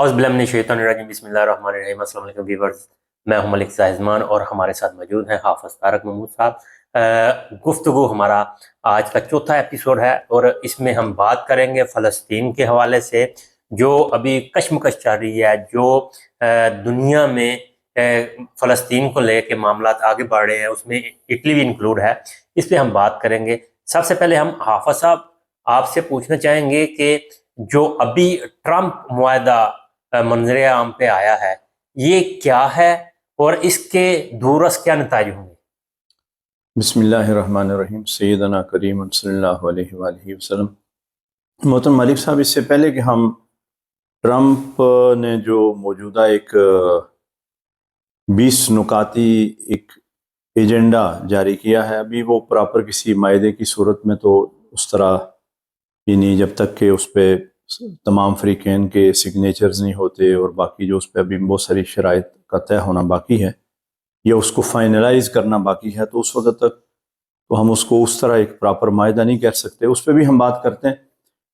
اعوذ باللہ من الشیطان الرجیم، بسم اللہ الرحمن الرحیم۔ السلام علیکم ویورز، میں ہوں ملک زاہزمان اور ہمارے ساتھ موجود ہیں حافظ طارق محمود صاحب۔ گفتگو ہمارا آج کا چوتھا ایپیسوڈ ہے اور اس میں ہم بات کریں گے فلسطین کے حوالے سے، جو ابھی کشمکش چل رہی ہے، جو دنیا میں فلسطین کو لے کے معاملات آگے بڑھ رہے ہیں، اس میں اٹلی بھی انکلوڈ ہے۔ اس پہ ہم بات کریں گے۔ سب سے پہلے ہم حافظ صاحب آپ سے پوچھنا چاہیں گے کہ جو ابھی ٹرمپ معاہدہ منظر عام پہ آیا ہے، یہ کیا ہے اور اس کے دورس کیا نتائج ہوں گے؟ بسم اللہ الرحمن الرحیم۔ سیدنا کریم صلی اللہ علیہ وآلہ وسلم۔ محترم ملک صاحب، اس سے پہلے کہ ہم ٹرمپ نے جو موجودہ ایک 20 نکاتی ایک ایجنڈا جاری کیا ہے، ابھی وہ پراپر کسی معاہدے کی صورت میں تو اس طرح یعنی جب تک کہ اس پہ تمام فریقین کے سگنیچرز نہیں ہوتے اور باقی جو اس پہ ابھی بہت ساری شرائط کا طے ہونا باقی ہے یا اس کو فائنلائز کرنا باقی ہے، تو اس وقت تک تو ہم اس کو اس طرح ایک پراپر معاہدہ نہیں کہہ سکتے۔ اس پہ بھی ہم بات کرتے ہیں۔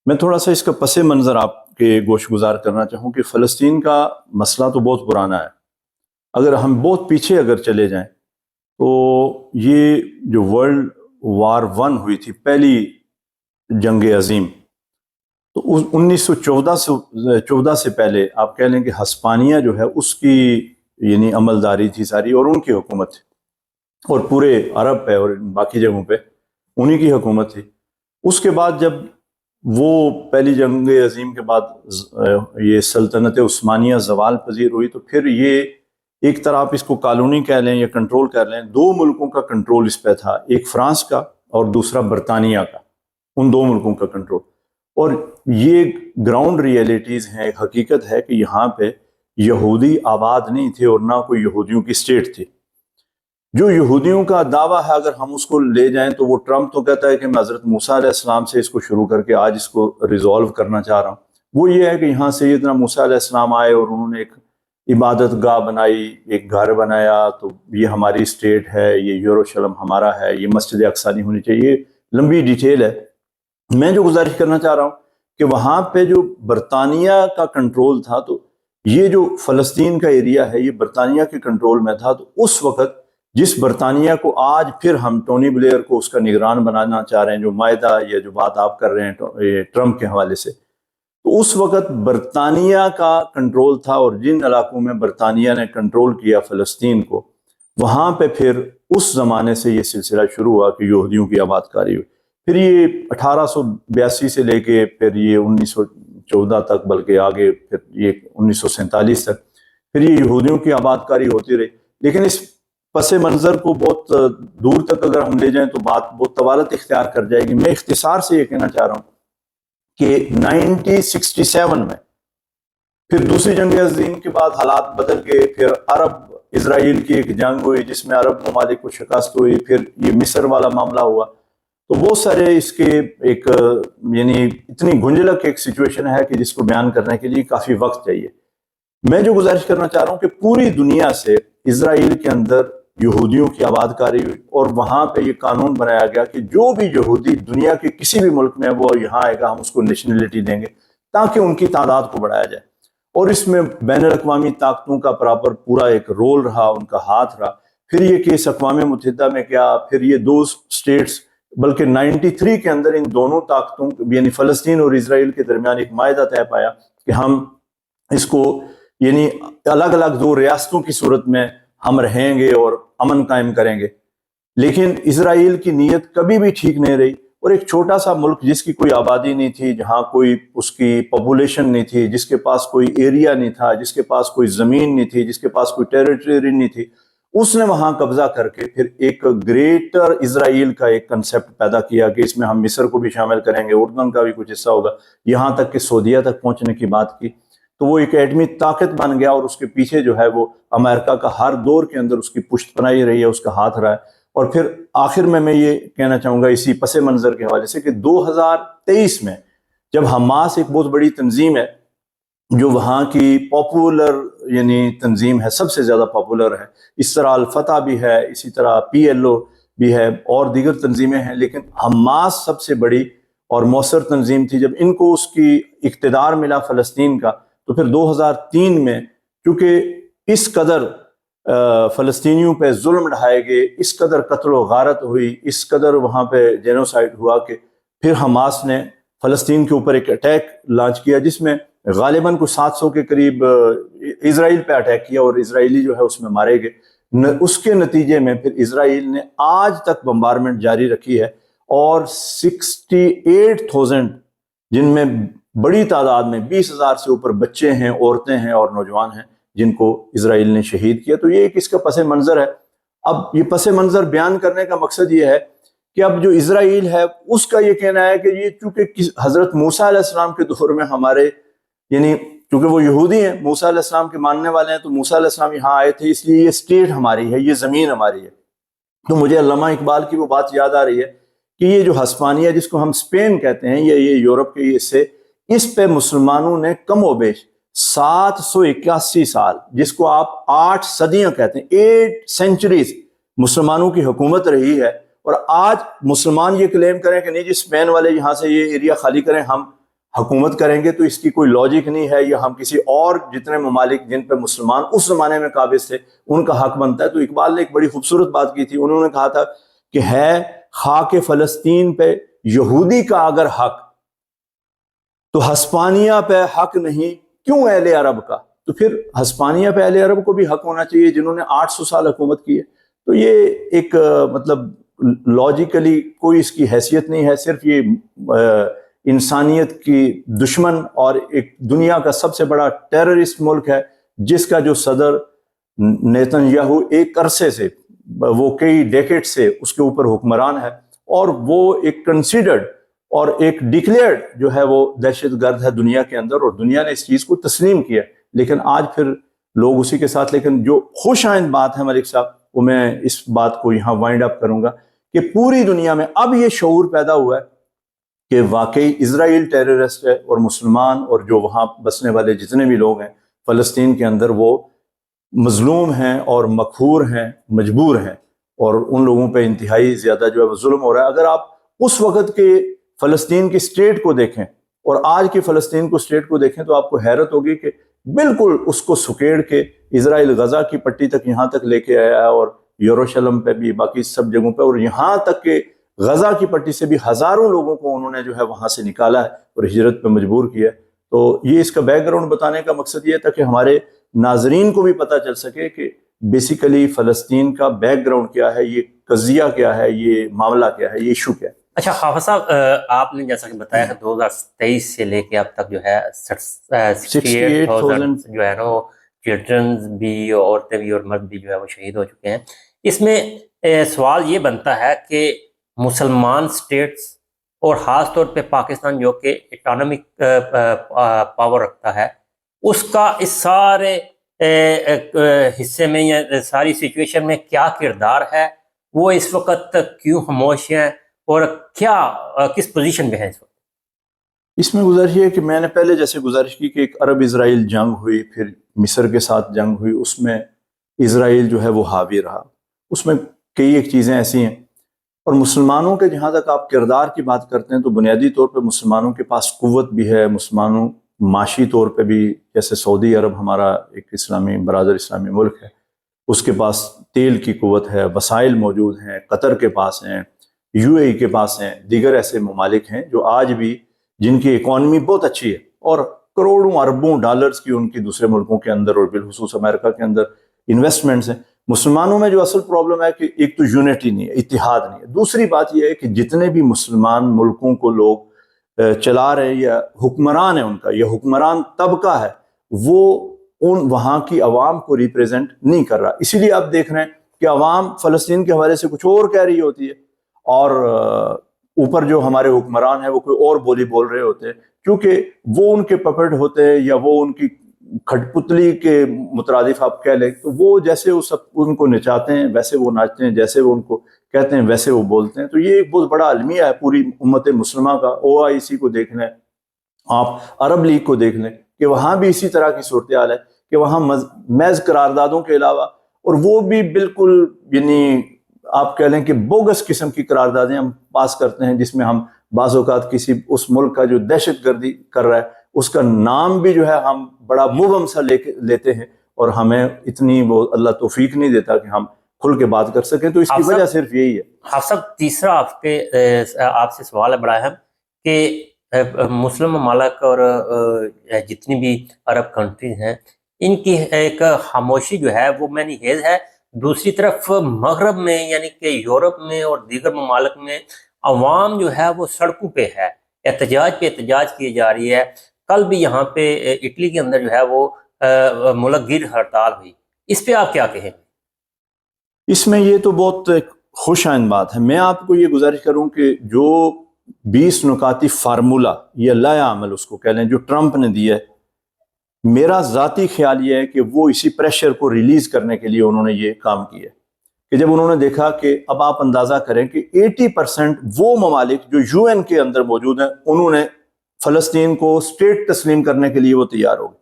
میں تھوڑا سا اس کا پس منظر آپ کے گوش گزار کرنا چاہوں کہ فلسطین کا مسئلہ تو بہت پرانا ہے۔ اگر ہم بہت پیچھے اگر چلے جائیں تو یہ جو ورلڈ وار 1 ہوئی تھی، پہلی جنگ عظیم، تو 1914 سے پہلے آپ کہہ لیں کہ ہسپانیہ جو ہے اس کی یعنی عملداری تھی ساری، اور ان کی حکومت تھی، اور پورے عرب پہ اور باقی جگہوں پہ انہی کی حکومت تھی۔ اس کے بعد جب وہ پہلی جنگ عظیم کے بعد یہ سلطنت عثمانیہ زوال پذیر ہوئی، تو پھر یہ ایک طرح آپ اس کو کالونی کہہ لیں یا کنٹرول کر لیں، 2 ملکوں کا کنٹرول اس پہ تھا، ایک فرانس کا اور دوسرا برطانیہ کا، ان 2 ملکوں کا کنٹرول۔ اور یہ گراؤنڈ ریئلٹیز ہیں، ایک حقیقت ہے کہ یہاں پہ یہودی آباد نہیں تھے اور نہ کوئی یہودیوں کی اسٹیٹ تھی۔ جو یہودیوں کا دعویٰ ہے اگر ہم اس کو لے جائیں تو وہ ٹرمپ تو کہتا ہے کہ میں حضرت موسیٰ علیہ السلام سے اس کو شروع کر کے آج اس کو ریزولو کرنا چاہ رہا ہوں۔ وہ یہ ہے کہ یہاں سیدنا موسیٰ علیہ السلام آئے اور انہوں نے ایک عبادت گاہ بنائی، ایک گھر بنایا، تو یہ ہماری اسٹیٹ ہے، یہ یروشلم ہمارا ہے، یہ مسجد اقصیٰ نہیں ہونی چاہیے۔ یہ لمبی ڈیٹیل ہے۔ میں جو گزارش کرنا چاہ رہا ہوں کہ وہاں پہ جو برطانیہ کا کنٹرول تھا، تو یہ جو فلسطین کا ایریا ہے یہ برطانیہ کے کنٹرول میں تھا۔ تو اس وقت جس برطانیہ کو آج پھر ہم ٹونی بلیئر کو اس کا نگران بنانا چاہ رہے ہیں، جو معاہدہ یا جو بات آپ کر رہے ہیں ٹرمپ کے حوالے سے، تو اس وقت برطانیہ کا کنٹرول تھا، اور جن علاقوں میں برطانیہ نے کنٹرول کیا فلسطین کو، وہاں پہ پھر اس زمانے سے یہ سلسلہ شروع ہوا کہ یہودیوں کی آباد کاری ہوئی۔ پھر یہ 1882 سے لے کے پھر یہ 1914 تک، بلکہ آگے پھر یہ 1947 تک پھر یہ یہودیوں کی آباد کاری ہوتی رہی۔ لیکن اس پس منظر کو بہت دور تک اگر ہم لے جائیں تو بات بہت طوالت اختیار کر جائے گی۔ میں اختصار سے یہ کہنا چاہ رہا ہوں کہ 1967 میں پھر دوسری جنگ عظیم کے بعد حالات بدل گئے۔ پھر عرب اسرائیل کی ایک جنگ ہوئی جس میں عرب ممالک کو شکست ہوئی، پھر یہ مصر والا معاملہ ہوا، تو بہت سارے اس کے ایک یعنی اتنی گنجلک ایک سچویشن ہے کہ جس کو بیان کرنے کے لیے کافی وقت چاہیے۔ میں جو گزارش کرنا چاہ رہا ہوں کہ پوری دنیا سے اسرائیل کے اندر یہودیوں کی آباد کاری ہوئی، اور وہاں پہ یہ قانون بنایا گیا کہ جو بھی یہودی دنیا کے کسی بھی ملک میں وہ یہاں آئے گا، ہم اس کو نیشنلٹی دیں گے تاکہ ان کی تعداد کو بڑھایا جائے۔ اور اس میں بین الاقوامی طاقتوں کا پراپر پورا ایک رول رہا، ان کا ہاتھ رہا۔ پھر یہ کیس اقوام متحدہ میں کیا، پھر یہ 2 اسٹیٹس، بلکہ 93 کے اندر ان دونوں طاقتوں یعنی فلسطین اور اسرائیل کے درمیان ایک معاہدہ طے پایا کہ ہم اس کو یعنی الگ الگ 2 ریاستوں کی صورت میں ہم رہیں گے اور امن قائم کریں گے۔ لیکن اسرائیل کی نیت کبھی بھی ٹھیک نہیں رہی، اور ایک چھوٹا سا ملک جس کی کوئی آبادی نہیں تھی، جہاں کوئی اس کی پاپولیشن نہیں تھی، جس کے پاس کوئی ایریا نہیں تھا، جس کے پاس کوئی زمین نہیں تھی، جس کے پاس کوئی ٹیریٹری نہیں تھی، اس نے وہاں قبضہ کر کے پھر ایک گریٹر اسرائیل کا ایک کنسیپٹ پیدا کیا کہ اس میں ہم مصر کو بھی شامل کریں گے، اردن کا بھی کچھ حصہ ہوگا، یہاں تک کہ سعودیہ تک پہنچنے کی بات کی۔ تو وہ ایک ایٹمی طاقت بن گیا، اور اس کے پیچھے جو ہے وہ امریکہ کا ہر دور کے اندر اس کی پشت پناہی رہی ہے، اس کا ہاتھ رہا ہے۔ اور پھر آخر میں یہ کہنا چاہوں گا اسی پس منظر کے حوالے سے کہ 2023 میں جب حماس ایک بہت بڑی تنظیم ہے جو وہاں کی پاپولر یعنی تنظیم ہے، سب سے زیادہ پاپولر ہے، اس طرح الفتح بھی ہے، اسی طرح PLO بھی ہے اور دیگر تنظیمیں ہیں، لیکن حماس سب سے بڑی اور مؤثر تنظیم تھی۔ جب ان کو اس کی اقتدار ملا فلسطین کا، تو تو پھر 2003 میں چونکہ اس قدر فلسطینیوں پہ ظلم ڈھائے گئے، اس قدر قتل و غارت ہوئی، اس قدر وہاں پہ جینوسائیڈ ہوا کہ پھر حماس نے فلسطین کے اوپر ایک اٹیک لانچ کیا، جس میں غالباً کچھ 700 کے قریب اسرائیل پہ اٹیک کیا اور اسرائیلی جو ہے اس میں مارے گئے۔ اس کے نتیجے میں پھر اسرائیل نے آج تک بمبارمنٹ جاری رکھی ہے، اور 68,000 جن میں بڑی تعداد میں 20,000 سے اوپر بچے ہیں، عورتیں ہیں اور نوجوان ہیں جن کو اسرائیل نے شہید کیا۔ تو یہ ایک اس کا پس منظر ہے۔ اب یہ پس منظر بیان کرنے کا مقصد یہ ہے کہ اب جو اسرائیل ہے اس کا یہ کہنا ہے کہ یہ چونکہ حضرت موسیٰ علیہ السلام کے دور میں ہمارے، یعنی چونکہ وہ یہودی ہیں، موسیٰ علیہ السلام کے ماننے والے ہیں، تو موسیٰ علیہ السلام یہاں آئے تھے، اس لیے یہ اسٹیٹ ہماری ہے، یہ زمین ہماری ہے۔ تو مجھے علامہ اقبال کی وہ بات یاد آ رہی ہے کہ یہ جو ہسپانیہ جس کو ہم اسپین کہتے ہیں، یہ یورپ کے حصے، اس پہ مسلمانوں نے کم و بیش 781 سال، جس کو آپ 8 صدیاں کہتے ہیں، 8 سینچریز مسلمانوں کی حکومت رہی ہے۔ اور آج مسلمان یہ کلیم کریں کہ نہیں جی اسپین والے یہاں سے یہ ایریا خالی کریں، ہم حکومت کریں گے، تو اس کی کوئی لاجک نہیں ہے، یا ہم کسی اور جتنے ممالک جن پہ مسلمان اس زمانے میں قابض تھے ان کا حق بنتا ہے۔ تو اقبال نے ایک بڑی خوبصورت بات کی تھی، انہوں نے کہا تھا کہ ہے خاک فلسطین پہ یہودی کا اگر حق تو ہسپانیہ پہ حق نہیں کیوں اہل عرب کا؟ تو پھر ہسپانیہ پہ اہل عرب کو بھی حق ہونا چاہیے جنہوں نے 800 سال حکومت کی ہے۔ تو یہ ایک مطلب لاجیکلی کوئی اس کی حیثیت نہیں ہے، صرف یہ انسانیت کی دشمن اور ایک دنیا کا سب سے بڑا ٹیررسٹ ملک ہے، جس کا جو صدر نیتن یاہو ایک عرصے سے، وہ کئی ڈیکیڈ سے اس کے اوپر حکمران ہے، اور وہ ایک کنسیڈرڈ اور ایک ڈکلیئرڈ جو ہے وہ دہشت گرد ہے دنیا کے اندر، اور دنیا نے اس چیز کو تسلیم کیا۔ لیکن آج پھر لوگ اسی کے ساتھ، لیکن جو خوش آئند بات ہے ملک صاحب، وہ میں اس بات کو یہاں وائنڈ اپ کروں گا کہ پوری دنیا میں اب یہ شعور پیدا ہوا ہے کہ واقعی اسرائیل ٹیررسٹ ہے، اور مسلمان اور جو وہاں بسنے والے جتنے بھی لوگ ہیں فلسطین کے اندر وہ مظلوم ہیں اور مقہور ہیں، مجبور ہیں، اور ان لوگوں پہ انتہائی زیادہ جو ہے وہ ظلم ہو رہا ہے۔ اگر آپ اس وقت کے فلسطین کی اسٹیٹ کو دیکھیں اور آج کی فلسطین کو اسٹیٹ کو دیکھیں تو آپ کو حیرت ہوگی کہ بالکل اس کو سکیڑ کے اسرائیل غزہ کی پٹی تک یہاں تک لے کے آیا ہے، اور یروشلم پہ بھی، باقی سب جگہوں پہ، اور یہاں تک کہ غزہ کی پٹی سے بھی ہزاروں لوگوں کو انہوں نے جو ہے وہاں سے نکالا ہے اور ہجرت پہ مجبور کیا ہے۔ تو یہ اس کا بیک گراؤنڈ بتانے کا مقصد یہ تھا کہ ہمارے ناظرین کو بھی پتہ چل سکے کہ بیسیکلی فلسطین کا بیک گراؤنڈ کیا ہے، یہ قضیہ کیا ہے، یہ معاملہ کیا ہے، یہ ایشو کیا ہے۔ اچھا حافظ صاحب، آپ نے جیسا کہ بتایا کہ 2023 سے لے کے اب تک جو ہے 68,000 جو ہے نا وہ چلڈرنز بھی، عورتیں بھی اور مرد بھی جو ہے وہ شہید ہو چکے ہیں۔ اس میں سوال یہ بنتا ہے کہ مسلمان سٹیٹس اور خاص طور پہ پاکستان جو کہ اکانومک پاور رکھتا ہے، اس کا اس سارے حصے میں یا ساری سچویشن میں کیا کردار ہے؟ وہ اس وقت کیوں خاموش ہیں اور کیا کس پوزیشن میں ہے اس وقت؟ اس میں گزارش یہ ہے کہ میں نے پہلے جیسے گزارش کی کہ ایک عرب اسرائیل جنگ ہوئی، پھر مصر کے ساتھ جنگ ہوئی، اس میں اسرائیل جو ہے وہ حاوی رہا۔ اس میں کئی ایک چیزیں ایسی ہیں، اور مسلمانوں کے جہاں تک آپ کردار کی بات کرتے ہیں تو بنیادی طور پہ مسلمانوں کے پاس قوت بھی ہے، مسلمانوں معاشی طور پہ بھی، جیسے سعودی عرب ہمارا ایک اسلامی برادر اسلامی ملک ہے، اس کے پاس تیل کی قوت ہے، وسائل موجود ہیں، قطر کے پاس ہیں، یو اے ای کے پاس ہیں، دیگر ایسے ممالک ہیں جو آج بھی جن کی اکانومی بہت اچھی ہے اور کروڑوں اربوں ڈالرز کی ان کی دوسرے ملکوں کے اندر اور بالخصوص امریکہ کے اندر انویسٹمنٹس ہیں۔ مسلمانوں میں جو اصل پرابلم ہے کہ ایک تو یونٹی نہیں ہے، اتحاد نہیں ہے۔ دوسری بات یہ ہے کہ جتنے بھی مسلمان ملکوں کو لوگ چلا رہے ہیں یا حکمران ہے ان کا، یا حکمران طبقہ ہے، وہ ان وہاں کی عوام کو ریپریزنٹ نہیں کر رہا۔ اسی لیے آپ دیکھ رہے ہیں کہ عوام فلسطین کے حوالے سے کچھ اور کہہ رہی ہوتی ہے، اور اوپر جو ہمارے حکمران ہیں وہ کوئی اور بولی بول رہے ہوتے ہیں، کیونکہ وہ ان کے پپٹ ہوتے ہیں یا وہ ان کی کھٹ پتلی کے مترادف آپ کہہ لیں، تو وہ جیسے وہ سب ان کو نچاتے ہیں ویسے وہ ناچتے ہیں، جیسے وہ ان کو کہتے ہیں ویسے وہ بولتے ہیں۔ تو یہ ایک بہت بڑا المیہ ہے پوری امت مسلمہ کا۔ OIC کو دیکھ لیں آپ، عرب لیگ کو دیکھ لیں کہ وہاں بھی اسی طرح کی صورتحال ہے کہ وہاں محض قراردادوں کے علاوہ، اور وہ بھی بالکل یعنی آپ کہہ لیں کہ بوگس قسم کی قراردادیں ہم پاس کرتے ہیں، جس میں ہم بعض اوقات کسی اس ملک کا جو دہشت گردی کر رہا ہے اس کا نام بھی جو ہے ہم بڑا مبہم سا لیتے ہیں، اور ہمیں اتنی وہ اللہ توفیق نہیں دیتا کہ ہم کھل کے بات کر سکیں. تو اس کی وجہ صرف یہی ہے. حافظ صاحب، تیسرا آپ سے سوال ہے بڑا اہم کہ مسلم ممالک اور جتنی بھی عرب کنٹریز ہیں، ان کی ایک خاموشی جو ہے وہ میں نیز ہے. دوسری طرف مغرب میں یعنی کہ یورپ میں اور دیگر ممالک میں عوام جو ہے وہ سڑکوں پہ ہے، احتجاج پہ احتجاج کی جا رہی ہے. کل بھی یہاں پہ اٹلی کے اندر جو ہے وہ ملک گیر ہڑتال ہوئی. اس پہ آپ کیا کہیں؟ اس میں یہ تو بہت خوش آئند بات ہے. میں آپ کو یہ گزارش کروں کہ جو 20 نکاتی فارمولہ یا لائحہ عمل اس کو کہہ لیں جو ٹرمپ نے دیا ہے، میرا ذاتی خیال یہ ہے کہ وہ اسی پریشر کو ریلیز کرنے کے لیے انہوں نے یہ کام کیا کہ جب انہوں نے دیکھا کہ اب آپ اندازہ کریں کہ 80% وہ ممالک جو یو این کے اندر موجود ہیں انہوں نے فلسطین کو اسٹیٹ تسلیم کرنے کے لیے وہ تیار ہو گئے،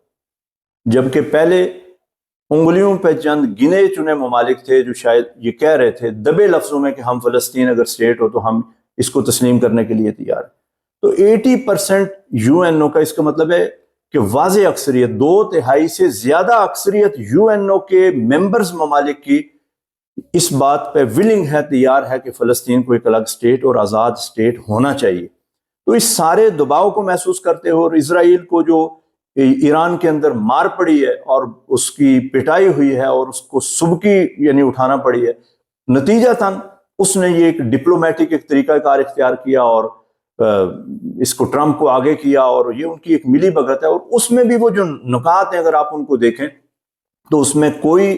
جبکہ پہلے انگلیوں پہ چند گنے چنے ممالک تھے جو شاید یہ کہہ رہے تھے دبے لفظوں میں کہ ہم فلسطین اگر اسٹیٹ ہو تو ہم اس کو تسلیم کرنے کے لیے تیار ہیں. تو 80% یو این او کا اس کا مطلب ہے کہ واضح اکثریت، 2/3 سے زیادہ اکثریت یو این او کے ممبرز ممالک کی اس بات پہ ولنگ ہے، تیار ہے کہ فلسطین کو ایک الگ اسٹیٹ اور آزاد اسٹیٹ ہونا چاہیے. تو اس سارے دباؤ کو محسوس کرتے ہو اور اسرائیل کو جو ایران کے اندر مار پڑی ہے اور اس کی پٹائی ہوئی ہے اور اس کو سبکی یعنی اٹھانا پڑی ہے، نتیجتاً اس نے یہ ایک ڈپلومیٹک ایک طریقہ کار اختیار کیا اور اس کو ٹرمپ کو آگے کیا، اور یہ ان کی ایک ملی بھگت ہے. اور اس میں بھی وہ جو نکات ہیں اگر آپ ان کو دیکھیں تو اس میں کوئی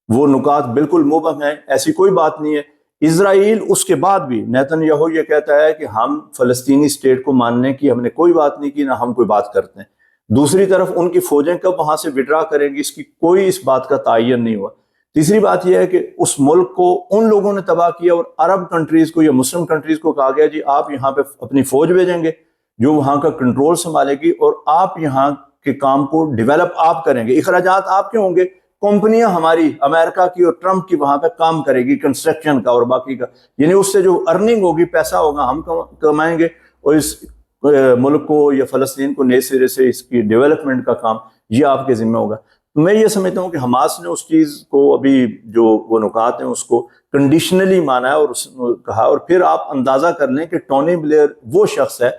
وہ نکات بالکل مبہم ہیں، ایسی کوئی بات نہیں ہے. اسرائیل اس کے بعد بھی نیتن یاہو یہ کہتا ہے کہ ہم فلسطینی اسٹیٹ کو ماننے کی ہم نے کوئی بات نہیں کی، نہ ہم کوئی بات کرتے ہیں. دوسری طرف ان کی فوجیں کب وہاں سے وڈرا کریں گی اس کی کوئی اس بات کا تعین نہیں ہوا. تیسری بات یہ ہے کہ اس ملک کو ان لوگوں نے تباہ کیا اور عرب کنٹریز کو یا مسلم کنٹریز کو کہا گیا جی آپ یہاں پہ اپنی فوج بھیجیں گے جو وہاں کا کنٹرول سنبھالے گی اور آپ یہاں کے کام کو ڈیولپ آپ کریں گے، اخراجات آپ کے ہوں گے، کمپنیاں ہماری امریکہ کی اور ٹرمپ کی وہاں پہ کام کرے گی کنسٹرکشن کا اور باقی کا، یعنی اس سے جو ارننگ ہوگی پیسہ ہوگا ہم کمائیں گے، اور اس ملک کو یا فلسطین کو نئے سرے سے اس کی ڈیولپمنٹ کا کام یہ آپ کے ذمہ ہوگا. میں یہ سمجھتا ہوں کہ حماس نے اس چیز کو ابھی جو وہ نکات ہیں اس کو کنڈیشنلی مانا ہے اور اس نے کہا. اور پھر آپ اندازہ کر لیں کہ ٹونی بلیئر وہ شخص ہے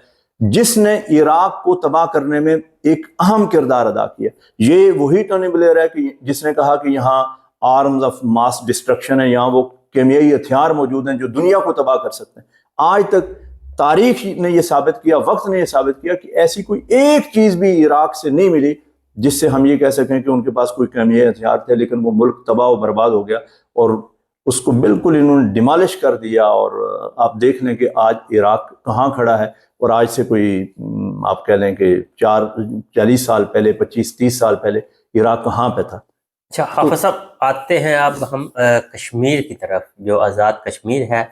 جس نے عراق کو تباہ کرنے میں ایک اہم کردار ادا کیا. یہ وہی ٹونی بلیئر ہے کہ جس نے کہا کہ یہاں آرمز آف ماس ڈسٹرکشن ہے، یہاں وہ کیمیائی ہتھیار موجود ہیں جو دنیا کو تباہ کر سکتے ہیں. آج تک تاریخ نے یہ ثابت کیا، وقت نے یہ ثابت کیا کہ ایسی کوئی ایک چیز بھی عراق سے نہیں ملی جس سے ہم یہ کہہ سکیں کہ ان کے پاس کوئی کیمیائی ہتھیار تھے، لیکن وہ ملک تباہ و برباد ہو گیا اور اس کو بالکل انہوں نے ڈیمالش کر دیا. اور آپ دیکھ لیں کہ آج عراق کہاں کھڑا ہے، اور آج سے کوئی آپ کہہ لیں کہ 40 سال پہلے 25-30 سال پہلے عراق کہاں پہ تھا. اچھا حافظ صاحب، آتے ہیں اب ہم کشمیر کی طرف. جو آزاد کشمیر ہے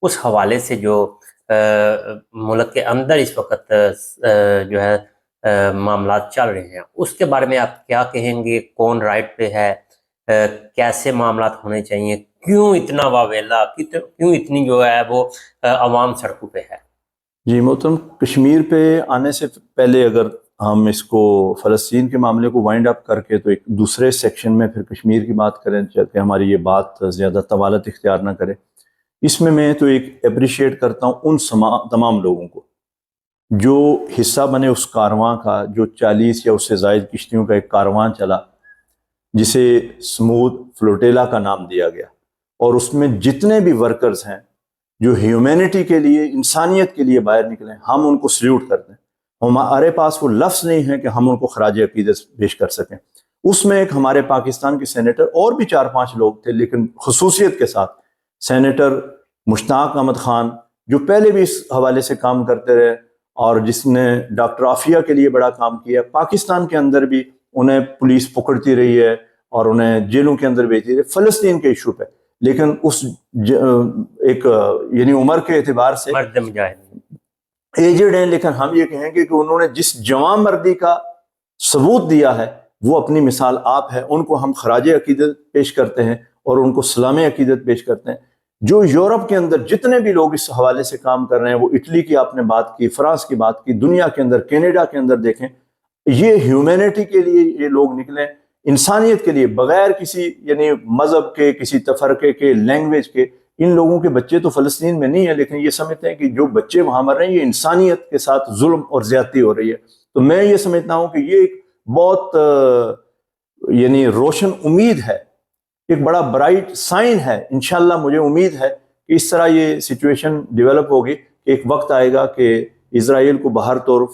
اس حوالے سے جو ملک کے اندر اس وقت جو ہے معاملات چل رہے ہیں، اس کے بارے میں آپ کیا کہیں گے؟ کون رائٹ پہ ہے؟ کیسے معاملات ہونے چاہیے؟ کیوں اتنا واویلا، کیوں اتنی جو ہے وہ عوام سڑکوں پہ ہے؟ جی محترم، کشمیر پہ آنے سے پہلے اگر ہم اس کو فلسطین کے معاملے کو وائنڈ اپ کر کے تو ایک دوسرے سیکشن میں پھر کشمیر کی بات کریں تاکہ ہماری یہ بات زیادہ طوالت اختیار نہ کرے. اس میں تو ایک اپریشیٹ کرتا ہوں ان تمام لوگوں کو جو حصہ بنے اس کارواں کا، جو 40 یا اس سے زائد کشتیوں کا ایک کارواں چلا جسے سمودھ فلوٹیلا کا نام دیا گیا، اور اس میں جتنے بھی ورکرز ہیں جو ہیومینٹی کے لیے، انسانیت کے لیے باہر نکلے، ہم ان کو سلیوٹ کرتے ہیں. ہمارے پاس وہ لفظ نہیں ہے کہ ہم ان کو خراج عقیدت پیش کر سکیں. اس میں ایک ہمارے پاکستان کے سینیٹر اور بھی 4-5 لوگ تھے، لیکن خصوصیت کے ساتھ سینیٹر مشتاق احمد خان جو پہلے بھی اس حوالے سے کام کرتے رہے اور جس نے ڈاکٹر عافیہ کے لیے بڑا کام کیا. پاکستان کے اندر بھی انہیں پولیس پکڑتی رہی ہے اور انہیں جیلوں کے اندر بھیجتی رہی فلسطین کے ایشو پہ، لیکن اس ایک یعنی عمر کے اعتبار سے مرد مجاہد ایجڈ ہیں، لیکن ہم یہ کہیں گے کہ انہوں نے جس جوان مردی کا ثبوت دیا ہے وہ اپنی مثال آپ ہے. ان کو ہم خراج عقیدت پیش کرتے ہیں اور ان کو سلام عقیدت پیش کرتے ہیں. جو یورپ کے اندر جتنے بھی لوگ اس حوالے سے کام کر رہے ہیں، وہ اٹلی کی آپ نے بات کی، فرانس کی بات کی، دنیا کے اندر کینیڈا کے اندر دیکھیں یہ ہیومینٹی کے لیے یہ لوگ نکلے، انسانیت کے لیے، بغیر کسی یعنی مذہب کے، کسی تفرقے کے، لینگویج کے. ان لوگوں کے بچے تو فلسطین میں نہیں ہیں، لیکن یہ سمجھتے ہیں کہ جو بچے وہاں مر رہے ہیں یہ انسانیت کے ساتھ ظلم اور زیادتی ہو رہی ہے. تو میں یہ سمجھتا ہوں کہ یہ ایک بہت یعنی روشن امید ہے، ایک بڑا برائٹ سائن ہے. انشاءاللہ مجھے امید ہے کہ اس طرح یہ سچویشن ڈیولپ ہوگی کہ ایک وقت آئے گا کہ اسرائیل کو باہر طور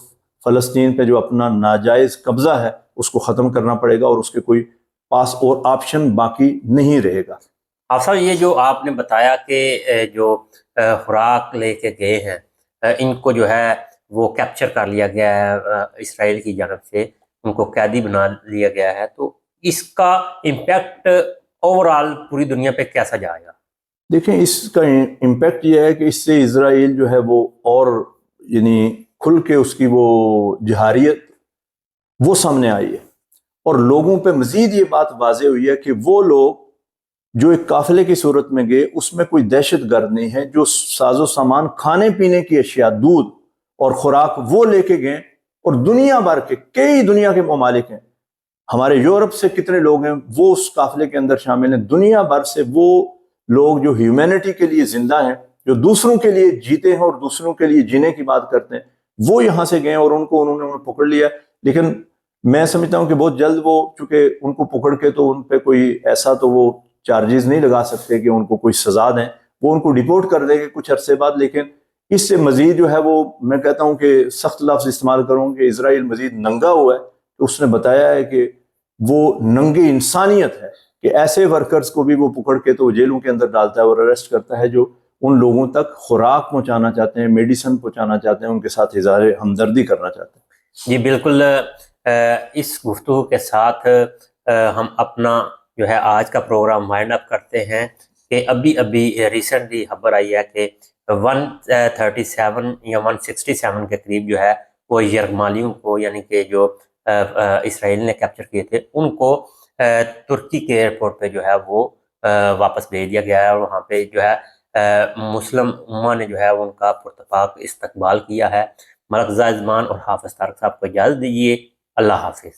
فلسطین پہ جو اپنا ناجائز قبضہ ہے اس کو ختم کرنا پڑے گا، اور اس کے کوئی پاس اور آپشن باقی نہیں رہے گا. آپ صاحب یہ جو آپ نے بتایا کہ جو خوراک لے کے گئے ہیں ان کو جو ہے وہ کیپچر کر لیا گیا ہے اسرائیل کی جانب سے، ان کو قیدی بنا لیا گیا ہے، تو اس کا امپیکٹ اوور آل پوری دنیا پہ کیسا جائے گا؟ دیکھیں اس کا امپیکٹ یہ ہے کہ اس سے اسرائیل جو ہے وہ اور یعنی کھل کے اس کی وہ جہاریت وہ سامنے آئی ہے، اور لوگوں پہ مزید یہ بات واضح ہوئی ہے کہ وہ لوگ جو ایک قافلے کی صورت میں گئے اس میں کوئی دہشت گرد نہیں ہے، جو ساز و سامان، کھانے پینے کی اشیاء، دودھ اور خوراک وہ لے کے گئے، اور دنیا بھر کے کئی دنیا کے ممالک ہیں، ہمارے یورپ سے کتنے لوگ ہیں وہ اس قافلے کے اندر شامل ہیں، دنیا بھر سے وہ لوگ جو ہیومینٹی کے لیے زندہ ہیں، جو دوسروں کے لیے جیتے ہیں اور دوسروں کے لیے جینے کی بات کرتے ہیں، وہ یہاں سے گئے اور انہوں نے پکڑ لیا. لیکن میں سمجھتا ہوں کہ بہت جلد وہ، چونکہ ان کو پکڑ کے تو ان پہ کوئی ایسا تو وہ چارجز نہیں لگا سکتے کہ ان کو کوئی سزا دیں، وہ ان کو ڈیپورٹ کر دیں گے کچھ عرصے بعد. لیکن اس سے مزید جو ہے وہ میں کہتا ہوں کہ سخت لفظ استعمال کروں کہ اسرائیل مزید ننگا ہوا ہے. اس نے بتایا ہے کہ وہ ننگی انسانیت ہے کہ ایسے ورکرز کو بھی وہ پکڑ کے تو جیلوں کے اندر ڈالتا ہے اور اریسٹ کرتا ہے جو ان لوگوں تک خوراک پہنچانا چاہتے ہیں، میڈیسن پہنچانا چاہتے ہیں، ان کے ساتھ اظہار ہمدردی کرنا چاہتے ہیں. جی بالکل. اس گفتگو کے ساتھ ہم اپنا جو ہے آج کا پروگرام وائنڈ اپ کرتے ہیں کہ ابھی ریسنٹلی خبر آئی ہے کہ 137 یا 167 کے قریب جو ہے وہ یرغمالیوں کو، یعنی کہ جو اسرائیل نے کیپچر کیے تھے، ان کو ترکی کے ایئرپورٹ پہ جو ہے وہ واپس بھیج دیا گیا ہے، اور وہاں پہ جو ہے مسلم امہ نے جو ہے ان کا پرتپاک استقبال کیا ہے. ملک زائزمان اور حافظ طارق صاحب کو اجازت دیجیے. اللہ حافظ.